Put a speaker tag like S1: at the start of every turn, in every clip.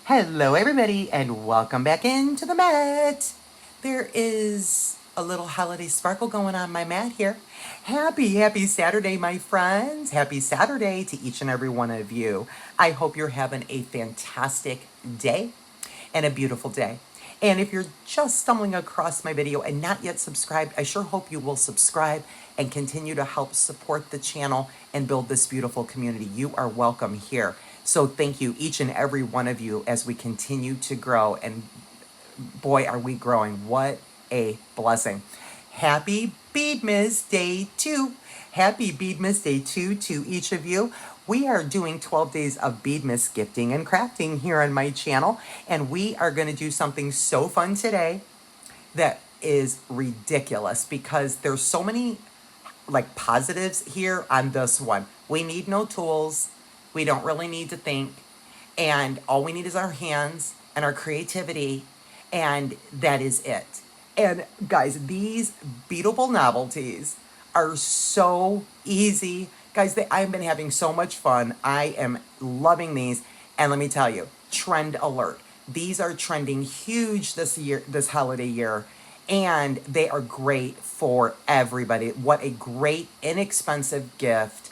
S1: Hello everybody and welcome back into the mat. There is a little holiday sparkle going on my mat here. Happy Saturday, my friends. Happy Saturday to each and every one of you. I hope you're having a fantastic day and a beautiful day. And if you're just stumbling across my video and not yet subscribed, I sure hope you will subscribe and continue to help support the channel and build this beautiful community. You are welcome here. So thank you, each and every one of you, as we continue to grow. And boy, are we growing. What a blessing. Happy BEADMAS Day 2. Happy BEADMAS Day 2 to each of you. We are doing 12 days of BEADMAS gifting and crafting here on my channel. And we are going to do something so fun today that is ridiculous because there's so many positives here on this one. We need no tools. We don't really need to think. And all we need is our hands and our creativity. And that is it. And guys, these beadable novelties are so easy. Guys, I've been having so much fun. I am loving these. And let me tell you, trend alert. These are trending huge this year, this holiday year. And they are great for everybody. What a great, inexpensive gift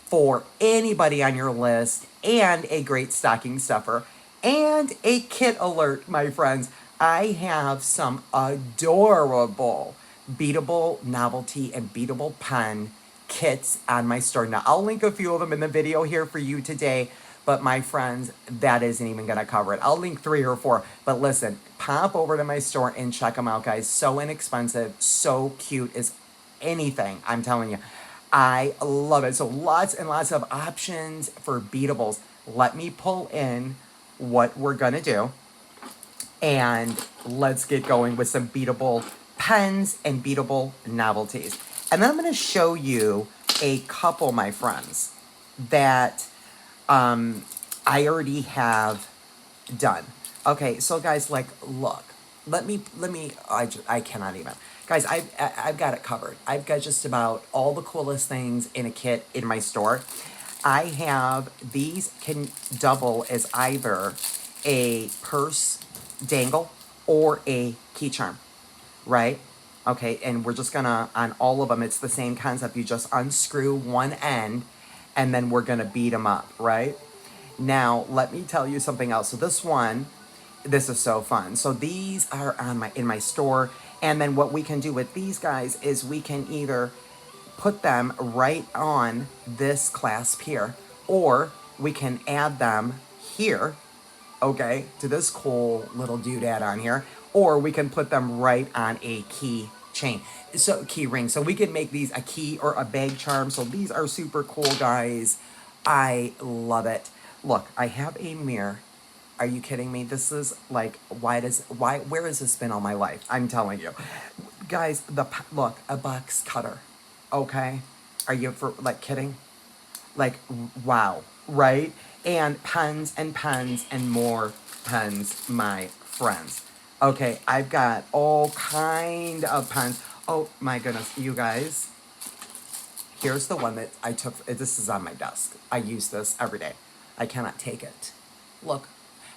S1: for anybody on your list, and a great stocking stuffer. And a kit alert, my friends. I have some adorable beadable novelty and beadable pen kits on my store. Now, I'll link a few of them in the video here for you today, but my friends, that isn't even gonna cover it. I'll link 3 or 4, but listen, pop over to my store and check them out, guys. So inexpensive, so cute as anything, I'm telling you. I love it. So lots and lots of options for beadables. Let me pull in what we're gonna do, and let's get going with some beadable pens and beadable novelties. And then I'm gonna show you a couple, my friends, that I already have done. Okay, so guys, look, I cannot even. Guys, I've got it covered. I've got just about all the coolest things in a kit in my store. I have, these can double as either a purse dangle or a key charm, right? Okay, and we're just gonna, on all of them, it's the same concept. You just unscrew one end and then we're gonna beat them up, right? Now, let me tell you something else. So this is so fun. So these are in my store. And then what we can do with these guys is we can either put them right on this clasp here, or we can add them here, okay, to this cool little doodad on here, or we can put them right on a key chain, so key ring. So we can make these a key or a bag charm. So these are super cool, guys. I love it. Look, I have a mirror. Are you kidding me? This is like, where has this been all my life? I'm telling you. Guys, look, a box cutter, okay? Are you kidding? Like, wow, right? And pens and more pens, my friends. Okay, I've got all kind of pens. Oh my goodness, you guys. Here's the one that I took. This is on my desk. I use this every day. I cannot take it. Look.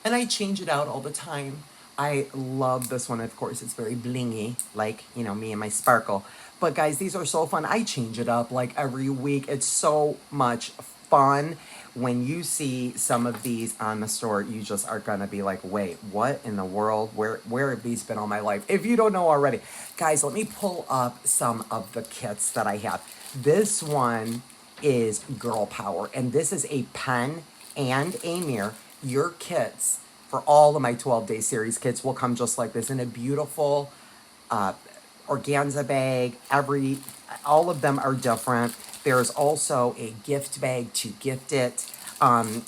S1: And I change it out all the time. I love this one. Of course, it's very blingy, like, you know, me and my sparkle. But guys, these are so fun. I change it up like every week. It's so much fun. When you see some of these on the store, you just are gonna be like, wait, what in the world? Where have these been all my life? If you don't know already. Guys, let me pull up some of the kits that I have. This one is Girl Power, and this is a pen and a mirror. Your kits for all of my 12-day series kits will come just like this in a beautiful organza bag. All of them are different. There's also a gift bag to gift it.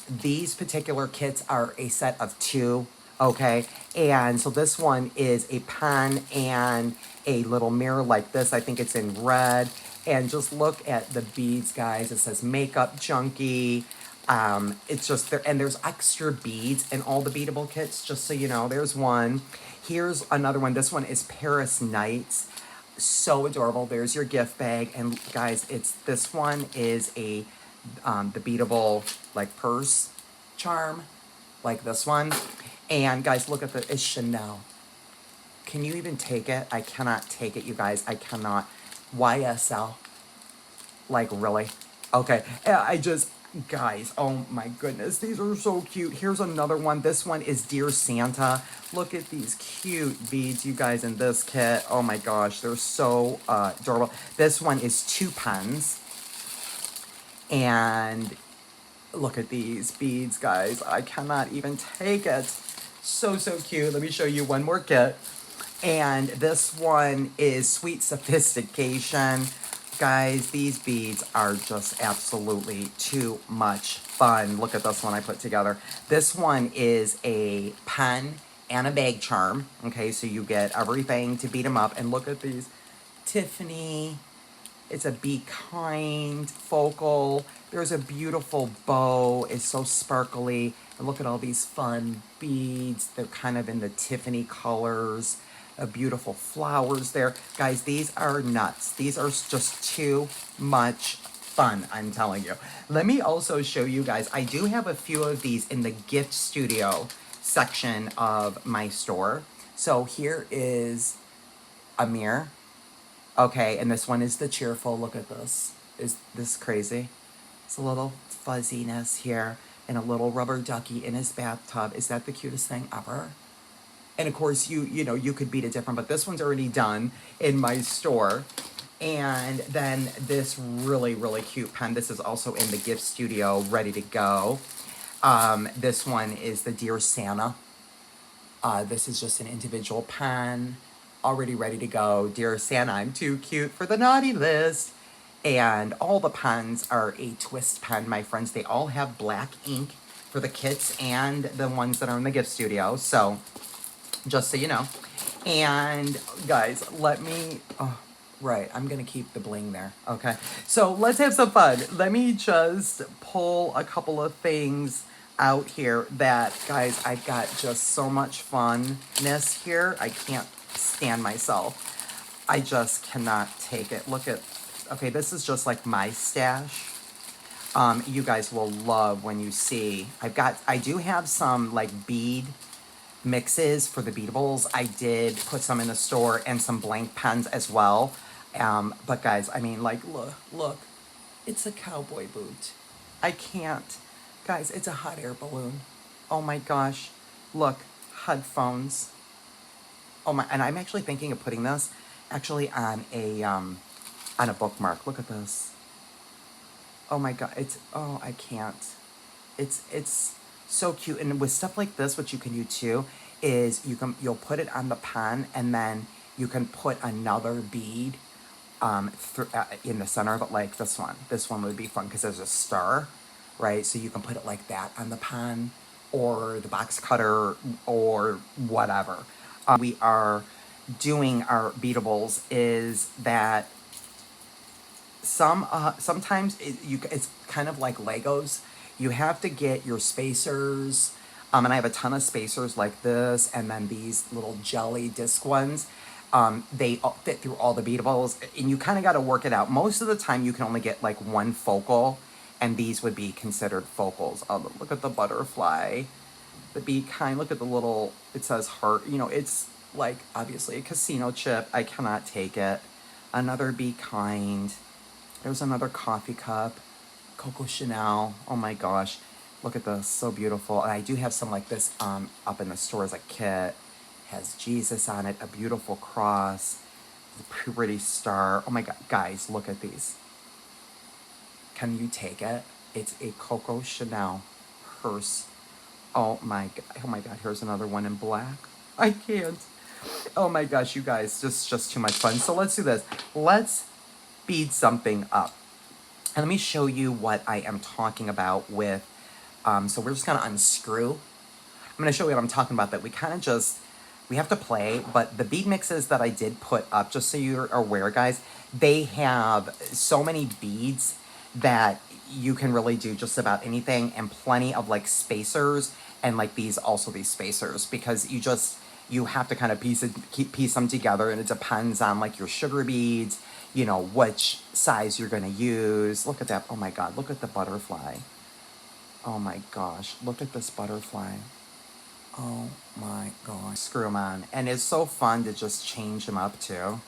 S1: These particular kits are a set of 2, okay? And so this one is a pen and a little mirror like this. I think it's in red. And just look at the beads, guys. It says Makeup Junkie. It's just there, and there's extra beads in all the beadable kits, just so you know. There's one. Here's another one. This one is Paris Nights. So adorable. There's your gift bag. And guys, this one is the beadable purse charm, like this one. And guys, look at it's Chanel. Can you even take it? I cannot take it, you guys. I cannot. YSL. Like, really? Okay. I just, guys, oh my goodness. These are so cute. Here's another one. This one is Dear Santa. Look at these cute beads, you guys, in this kit. Oh my gosh. They're so adorable. This one is 2 pens. And look at these beads, guys. I cannot even take it. So, so cute. Let me show you one more kit. And this one is Sweet Sophistication. Guys, these beads are just absolutely too much fun. Look at this one I put together. This one is a pen and a bag charm. Okay, so you get everything to beat them up. And look at these. Tiffany. It's a Be Kind focal. There's a beautiful bow. It's so sparkly. And look at all these fun beads. They're kind of in the Tiffany colors. Beautiful flowers there. Guys, these are nuts. These are just too much fun, I'm telling you. Let me also show you guys. I do have a few of these in the gift studio section of my store. So here is a mirror. Okay, and this one is the cheerful. Look at this. Is this crazy? It's a little fuzziness here and a little rubber ducky in his bathtub. Is that the cutest thing ever? And of course, you know, you could beat it different, but this one's already done in my store. And then this really, really cute pen. This is also in the gift studio, ready to go. This one is the Dear Santa. This is just an individual pen, already ready to go. Dear Santa, I'm too cute for the naughty list. And all the pens are a twist pen, my friends. They all have black ink for the kits and the ones that are in the gift studio. So, just so you know. And guys, let me, oh, right, I'm gonna keep the bling there, okay? So let's have some fun. Let me just pull a couple of things out here that, guys, I've got just so much funness here. I can't stand myself. I just cannot take it. Look at, okay, this is just like my stash. You guys will love when you see, I do have some like bead mixes for the beadables. I did put some in the store and some blank pens as well. But guys, I mean, like, look, it's a cowboy boot. I can't. Guys, it's a hot air balloon. Oh my gosh. Look, headphones. Oh my, and I'm actually thinking of putting this actually on a bookmark. Look at this. Oh my God, oh, I can't. It's so cute. And with stuff like this, what you can do too is you'll put it on the pen and then you can put another bead in the center of it, like this one. This one would be fun because there's a star, right? So you can put it like that on the pen or the box cutter or whatever. We are doing our beadables is that sometimes it's kind of like Legos. You have to get your spacers, and I have a ton of spacers like this, and then these little jelly disc ones. They fit through all the beadables, and you kind of got to work it out. Most of the time, you can only get like one focal, and these would be considered focals. Oh, look at the butterfly, the Be Kind. Look at the little, it says heart. You know, it's like obviously a casino chip. I cannot take it. Another Be Kind. There's another coffee cup. Coco Chanel. Oh my gosh. Look at this. So beautiful. And I do have some like this up in the store as a kit. Has Jesus on it. A beautiful cross. The pretty star. Oh my God. Guys, look at these. Can you take it? It's a Coco Chanel purse. Oh my God. Oh my God. Here's another one in black. I can't. Oh my gosh, you guys. Just too much fun. So let's do this. Let's bead something up. And let me show you what I am talking about with, so we're just gonna unscrew. I'm gonna show you what I'm talking about, that we kind of just, we have to play, but the bead mixes that I did put up, just so you're aware, guys, they have so many beads that you can really do just about anything, and plenty of like spacers, and like these spacers, because you have to kind of piece them together, and it depends on like your sugar beads, you know, which size you're gonna use. Look at that. Oh my God, look at the butterfly. Oh my gosh, look at this butterfly. Oh my gosh. Screw them on. And it's so fun to just change them up too.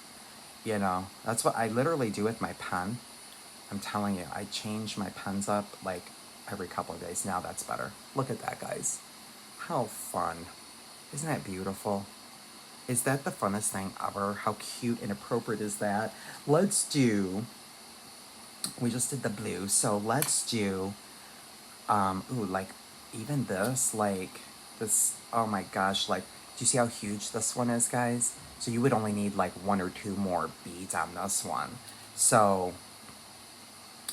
S1: You know, that's what I literally do with my pen. I'm telling you, I change my pens up like every couple of days. Now that's better. Look at that, guys. How fun. Isn't that beautiful? Is that the funnest thing ever? How cute and appropriate is that? Let's do, we just did the blue, so let's do, ooh, like, even this, like, this, oh my gosh, like, do you see how huge this one is, guys? So you would only need like 1 or 2 more beads on this one. So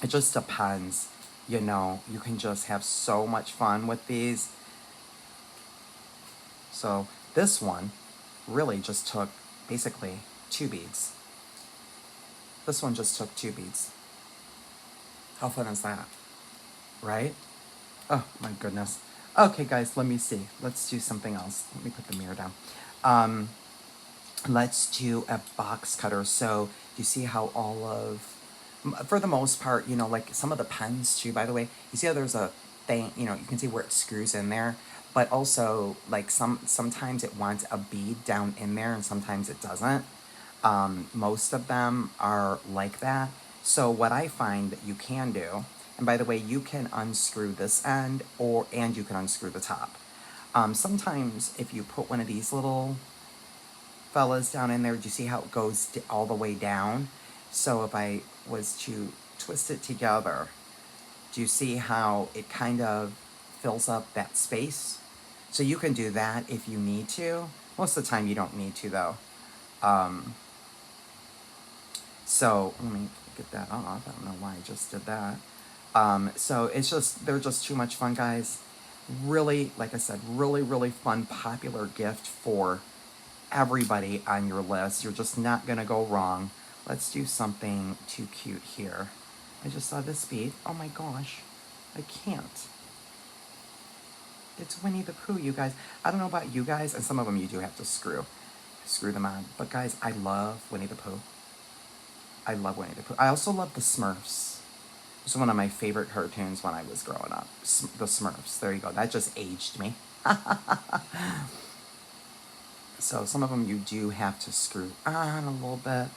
S1: it just depends, you know, you can just have so much fun with these. So this one really just took basically 2 beads. This one just took 2 beads. How fun is that? Right? Oh my goodness. Okay, guys, let me see. Let's do something else. Let me put the mirror down. Let's do a box cutter. So you see how all of, for the most part, you know, like some of the pens too, by the way, you see how there's a thing, you know, you can see where it screws in there, but also like sometimes it wants a bead down in there and sometimes it doesn't. Most of them are like that. So what I find that you can do, and by the way, you can unscrew this end and you can unscrew the top. Sometimes if you put one of these little fellas down in there, do you see how it goes all the way down? So if I was to twist it together, do you see how it kind of fills up that space? So you can do that if you need to. Most of the time you don't need to though. So let me get that off. I don't know why I just did that. So it's just, they're just too much fun, guys. Really, like I said, really, really fun, popular gift for everybody on your list. You're just not gonna go wrong. Let's do something too cute here. I just saw this bead. Oh my gosh, I can't. It's Winnie the Pooh, you guys. I don't know about you guys, and some of them you do have to screw them on. But guys, I love Winnie the Pooh. I love Winnie the Pooh. I also love the Smurfs. It was one of my favorite cartoons when I was growing up. The Smurfs. There you go. That just aged me. So some of them you do have to screw on a little bit.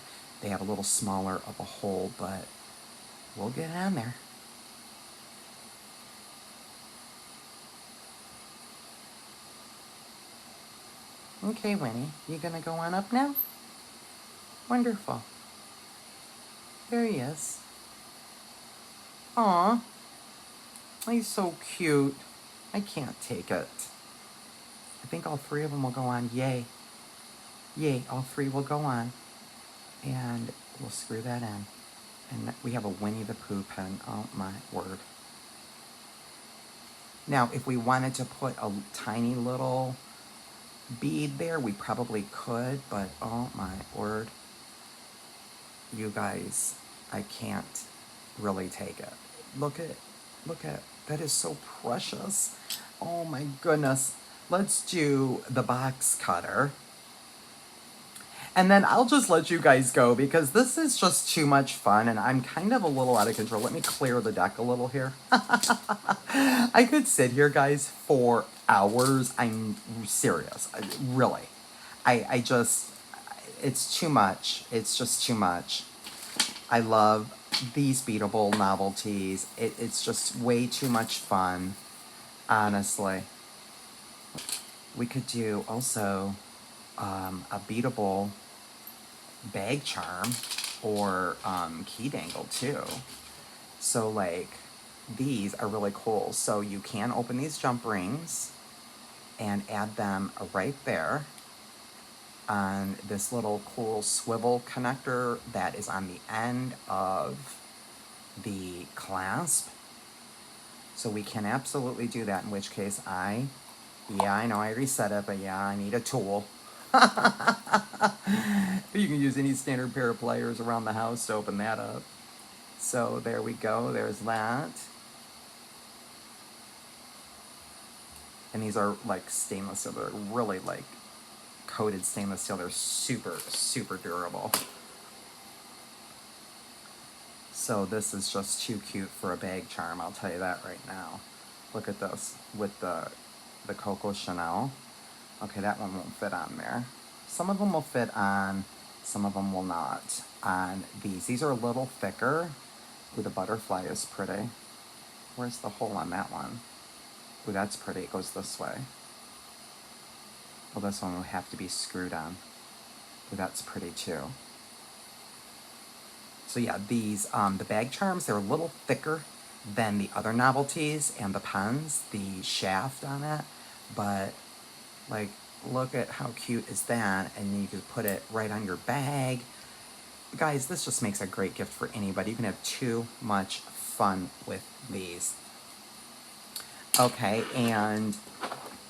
S1: They have a little smaller of a hole, but we'll get it on there. Okay, Winnie, you gonna go on up now? Wonderful. There he is. Aw, he's so cute. I can't take it. I think all 3 of them will go on. Yay. Yay, all 3 will go on. And we'll screw that in. And we have a Winnie the Pooh pen. Oh my word. Now, if we wanted to put a tiny little bead there, we probably could, but oh my word. You guys, I can't really take it. Look at, that is so precious. Oh my goodness. Let's do the box cutter. And then I'll just let you guys go because this is just too much fun and I'm kind of a little out of control. Let me clear the deck a little here. I could sit here, guys, for hours. I'm serious. Really. I just, it's too much. It's just too much. I love these Beadable novelties. It's just way too much fun, honestly. We could do also a beadable bag charm or key dangle too. So like these are really cool. So you can open these jump rings and add them right there on this little cool swivel connector that is on the end of the clasp. So we can absolutely do that, in which case yeah, I know I reset it, but yeah, I need a tool. You can use any standard pair of pliers around the house to open that up. So there we go, there's that. And these are like stainless steel, they're really like coated stainless steel. They're super, super durable. So this is just too cute for a bag charm, I'll tell you that right now. Look at this with the Coco Chanel. Okay, that one won't fit on there. Some of them will fit on, some of them will not on these. These are a little thicker. Ooh, the butterfly is pretty. Where's the hole on that one? Ooh, that's pretty. It goes this way. Well, this one will have to be screwed on. Ooh, that's pretty too. So yeah, these, the bag charms, they're a little thicker than the other novelties and the pens, the shaft on it. But, like, look at how cute is that, and you could put it right on your bag. Guys, this just makes a great gift for anybody. You can have too much fun with these. Okay, and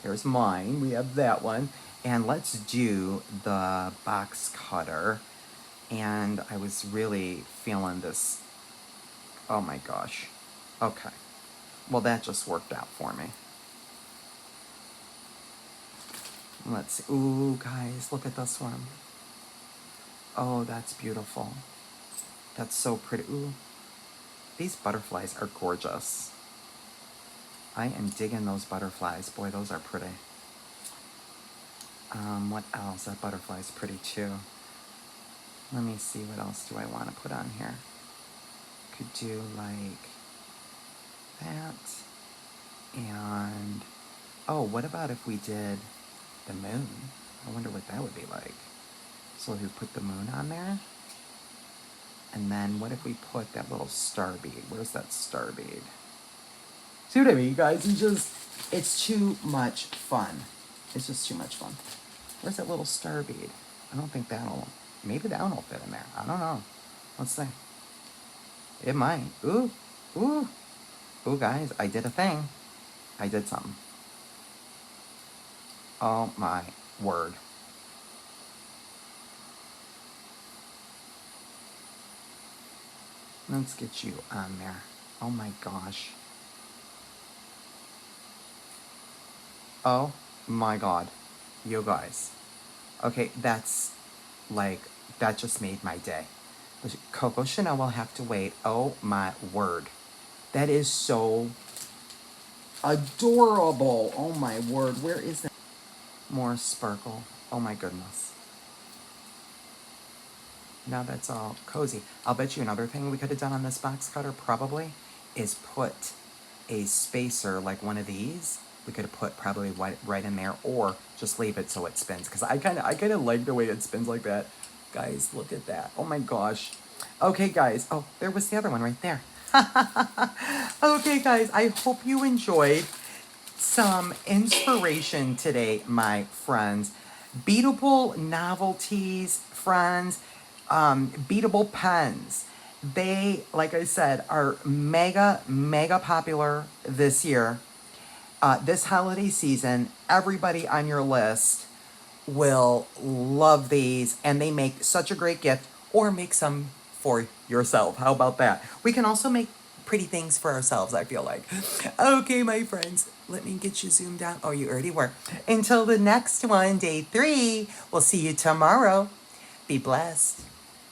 S1: here's mine. We have that one. And let's do the box cutter. And I was really feeling this. Oh my gosh. Okay. Well, that just worked out for me. Let's see. Ooh, guys, look at this one. Oh, that's beautiful. That's so pretty. Ooh. These butterflies are gorgeous. I am digging those butterflies. Boy, those are pretty. What else? That butterfly's pretty too. Let me see, what else do I want to put on here? Could do like that. And, oh, what about if we did the moon? I wonder what that would be like. So if we put the moon on there. And then what if we put that little star bead? Where's that star bead? See what I mean, guys? It's too much fun. It's just too much fun. Where's that little star bead? I don't think maybe that one will fit in there. I don't know. Let's see. It might. Ooh, ooh. Ooh, guys, I did a thing. I did something. Oh my word. Let's get you on there. Oh my gosh. Oh my god. You guys. Okay, that's like, that just made my day. Coco Chanel will have to wait. Oh my word. That is so adorable. Oh my word. Where is that? More sparkle. Oh my goodness. Now that's all cozy. I'll bet you another thing we could have done on this box cutter probably is put a spacer like one of these. We could have put probably right in there, or just leave it so it spins. Because I kind of like the way it spins like that. Guys, look at that. Oh my gosh. Okay, guys. Oh, there was the other one right there. Okay, guys. I hope you enjoyed some inspiration today, my friends. Beadable novelties, friends. Beadable pens. They, like I said, are mega, mega popular this year. This holiday season, everybody on your list will love these, and they make such a great gift, or make some for yourself. How about that? We can also make pretty things for ourselves, I feel like. Okay, my friends, let me get you zoomed out. Oh, you already were. Until the next one, day 3, we'll see you tomorrow. Be blessed.